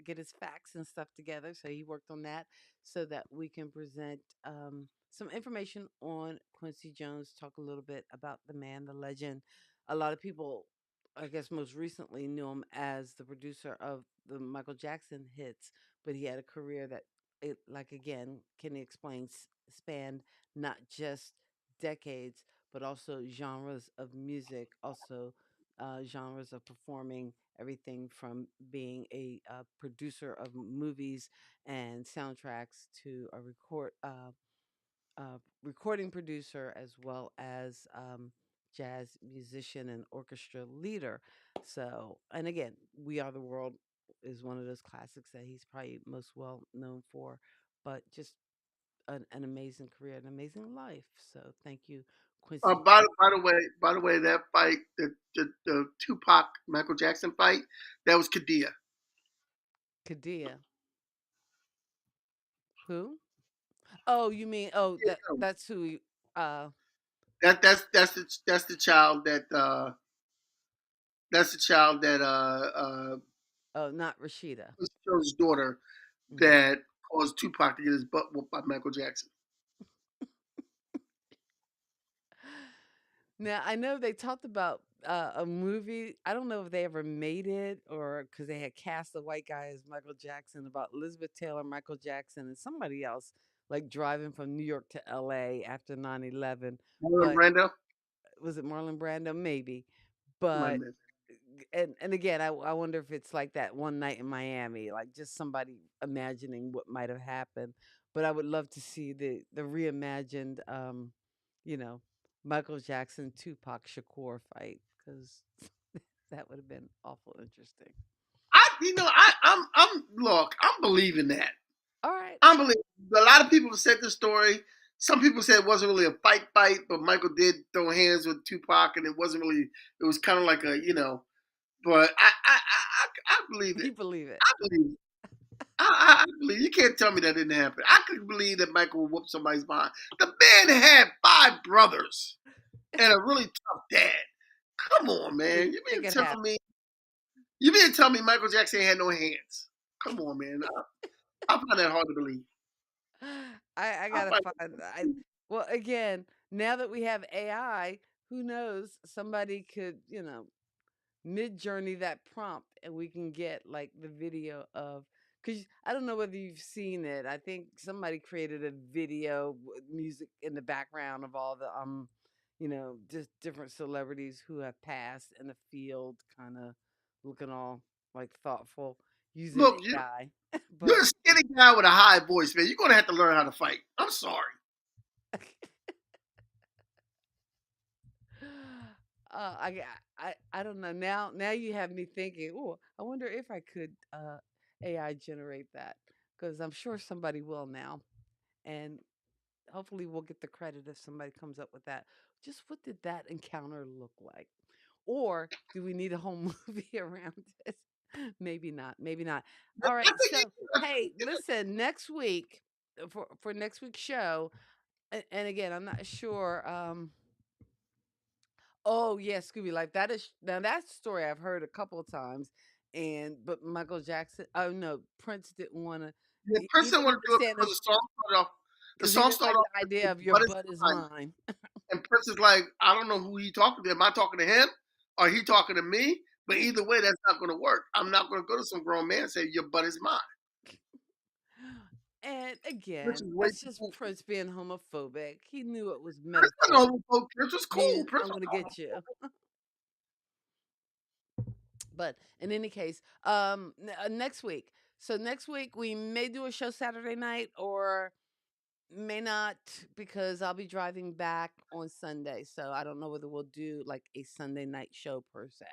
get his facts and stuff together. So he worked on that so that we can present some information on Quincy Jones. Talk a little bit about the man, the legend. A lot of people, I guess, most recently knew him as the producer of the Michael Jackson hits, but he had a career that, like again, Kenny explains, spanned not just decades, but also genres of music, also genres of performing, everything from being a producer of movies and soundtracks to a recording producer, as well as jazz musician and orchestra leader. So, and again, We Are the World is one of those classics that he's probably most well known for, but just an amazing career, an amazing life. So thank you, Quincy By the way, that fight, the Tupac Michael Jackson fight, that was Kadia. Kadia. Who? Oh, you mean Yeah, that's who uh that's the child oh, not Rashida. Jones' daughter Mhm. that caused Tupac to get his butt whooped by Michael Jackson. Now, I know they talked about a movie. I don't know if they ever made it or because they had cast a white guy as Michael Jackson, about Elizabeth Taylor, Michael Jackson, and somebody else, like driving from New York to LA after 9/11. Marlon But Brando, was it Marlon Brando? Maybe. might But have been. and again, I wonder if it's like that one night in Miami, like just somebody imagining what might have happened. But I would love to see the reimagined, you know, Michael Jackson Tupac Shakur fight, because that would have been awful interesting. I'm believing that. All right. I'm believing. A lot of people have said this story. Some people said it wasn't really a fight, but Michael did throw hands with Tupac, and it wasn't really. It was kind of like a, you know. But I believe it. You believe it. I believe it. I believe you can't tell me that didn't happen. I could believe that Michael would whoop somebody's behind. The man had 5 brothers and a really tough dad. Come on, So man. you think it happened? You mean to tell me Michael Jackson had no hands? Come on, man. I find that hard to believe. I I gotta find find. Well, again, now that we have AI, who knows? Somebody could, mid journey that prompt, and we can get like the video of. Because I don't know whether you've seen it. I think somebody created a video with music in the background of all the just different celebrities who have passed in the field, kind of looking all like thoughtful using Look, AI. you're But a skinny guy with a high voice, man. You're gonna have to learn how to fight. I'm sorry. I don't know. Now you have me thinking. Oh, I wonder if I could AI generate that because I'm sure somebody will now, and hopefully we'll get the credit if somebody comes up with that. Just what did that encounter look like? Or do we need a whole movie around it? Maybe not. Maybe not. All I right. think So, hey, listen, next week for next week's show, and again, I'm not sure. Oh yeah, Scooby Life. That is now that story I've heard a couple of times, and but Michael Jackson. Oh no, Prince didn't want to. the He person didn't want to do it understand because this the because he song didn't started like off the with idea "Your of your butt is butt is mine," mine. and Prince is like, I don't know who he talking to. Am I talking to him or he talking to me? But either way, that's not going to work. I'm not going to go to some grown man and say your butt is mine, And which again, is way that's too just cool. Prince being homophobic. He knew it was Prince wasn't metaphor, homophobic. Prince was cool. meaning Prince I'm was gonna cool. get you. But in any case, next week. So next week we may do a show Saturday night or may not because I'll be driving back on Sunday. So I don't know whether we'll do like a Sunday night show per se.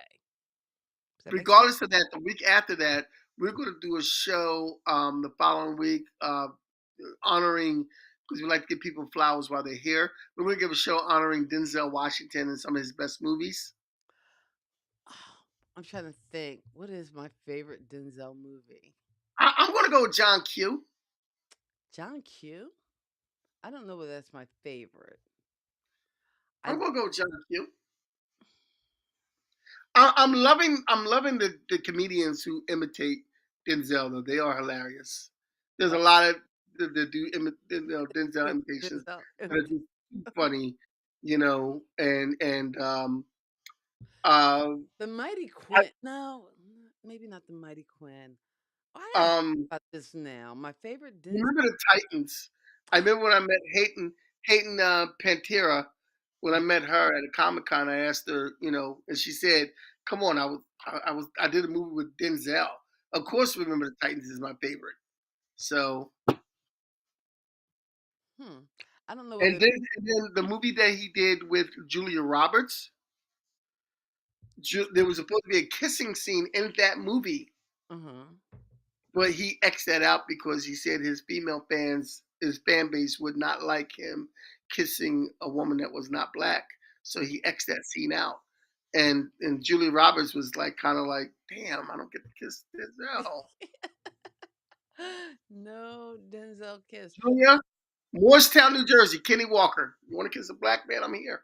Does that make sense? Regardless of that, the week after that, we're going to do a show the following week honoring, because we like to give people flowers while they're here. We're going to give a show honoring Denzel Washington and some of his best movies. I'm trying to think. What is my favorite Denzel movie? I'm going to go with John Q. John Q. I don't know whether that's my favorite. I I'm going to go with John Q. I'm loving the comedians who imitate Denzel though. They are hilarious. There's a oh, lot of the do Denzel good imitations Denzel. that are just too funny, and uh, The Mighty I, Quinn. No, maybe not the Mighty Quinn. I gotta think um, about this now. My favorite Denzel. remember the Titans? I remember when I met Hayden Pantera. When I met her at a Comic Con, I asked her, and she said, "Come on, I did a movie with Denzel. Of course, Remember the Titans is my favorite." So, Hmm. I don't know and whether. then, and then the movie that he did with Julia Roberts, there was supposed to be a kissing scene in that movie, Uh huh. but he X'd that out because he said his fan base would not like him kissing a woman that was not black. So he X'd that scene out. And Julia Roberts was like kind of like, damn, I don't get to kiss Denzel. No Denzel kiss. Julia, Morristown, New Jersey, Kenny Walker. You want to kiss a black man? I'm here.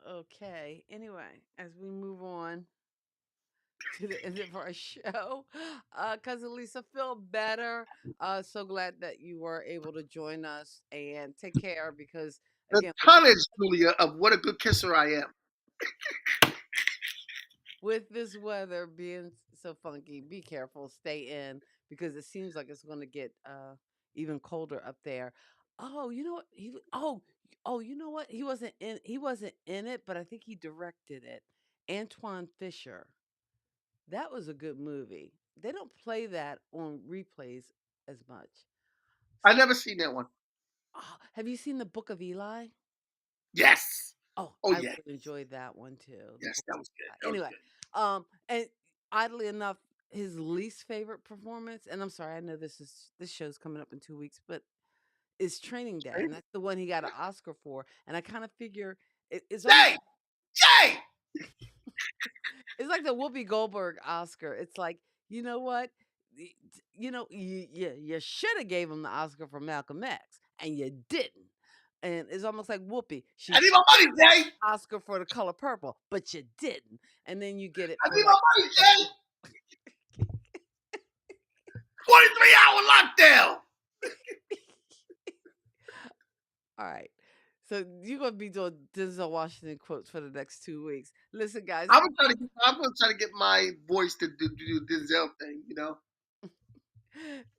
Okay. Anyway, as we move on to the end of our show, cousin Lisa, feel better. So glad that you were able to join us and take care because The again tonnage, Julia, of what a good kisser I am. with this weather being so funky, be careful, stay in because it seems like it's going to get even colder up there. Oh, you know what? Oh, you know what? He wasn't in it, but I think he directed it. Antoine Fisher. That was a good movie. They don't play that on replays as much. I never seen that one. Oh, have you seen The Book of Eli? Yes. Oh, Oh I yeah. really enjoyed that one too. The Yes, Book that of was good. Eli. That was Anyway, good. and oddly enough, his least favorite performance, and I'm sorry, I know this show's coming up in 2 weeks, but it's Training Day, and that's the one he got an Oscar for. And I kind of figure it's almost Jay, Jay. it's like the Whoopi Goldberg Oscar. It's like you know what, you should have gave him the Oscar for Malcolm X, and you didn't. And it's almost like Whoopi. She I need my money, Jay. Oscar for The Color Purple, but you didn't. And then you get it I for need my like money, Jay. 23-hour lockdown. all right. So you're gonna be doing Denzel Washington quotes for the next 2 weeks. Listen, guys. I'm gonna try to get my voice to do the Denzel thing.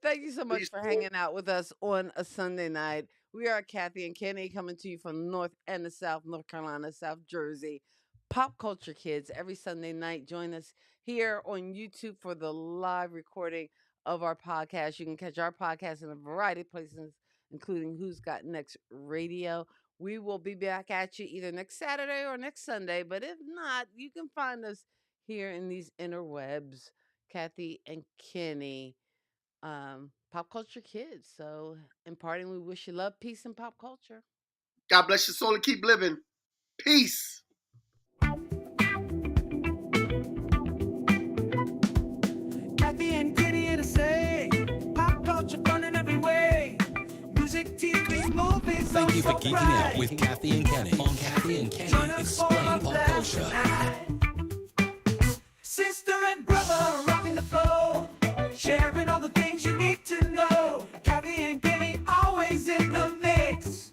Thank you so much Please. for hanging out with us on a Sunday night. We are Kathy and Kenny coming to you from the North and the South, North Carolina, South Jersey. Pop Culture Kids every Sunday night. Join us here on YouTube for the live recording of our podcast. You can catch our podcast in a variety of places, including Who's Got Next Radio. We will be back at you either next Saturday or next Sunday. But if not, you can find us here in these interwebs, Kathy and Kenny, pop culture kids. So, in parting, we wish you love, peace, and pop culture. God bless your soul and keep living. Peace. Kathy and Kenny here to say, pop culture fun in every way. Music, TV, movies, Thank you for so geeking bright. out with Kathy and Kenny on Kathy and Join Kenny us for Explain a Pop blast Culture. tonight. Sister and brother rocking the flow, sharing all the things you need to know. Kathy and Kenny always in the mix.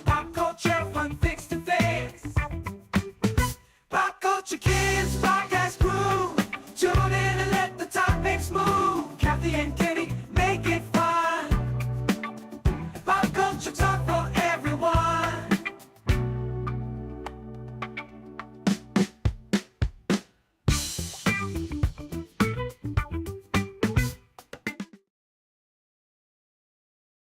Pop culture fun fix to fix. Pop culture kids.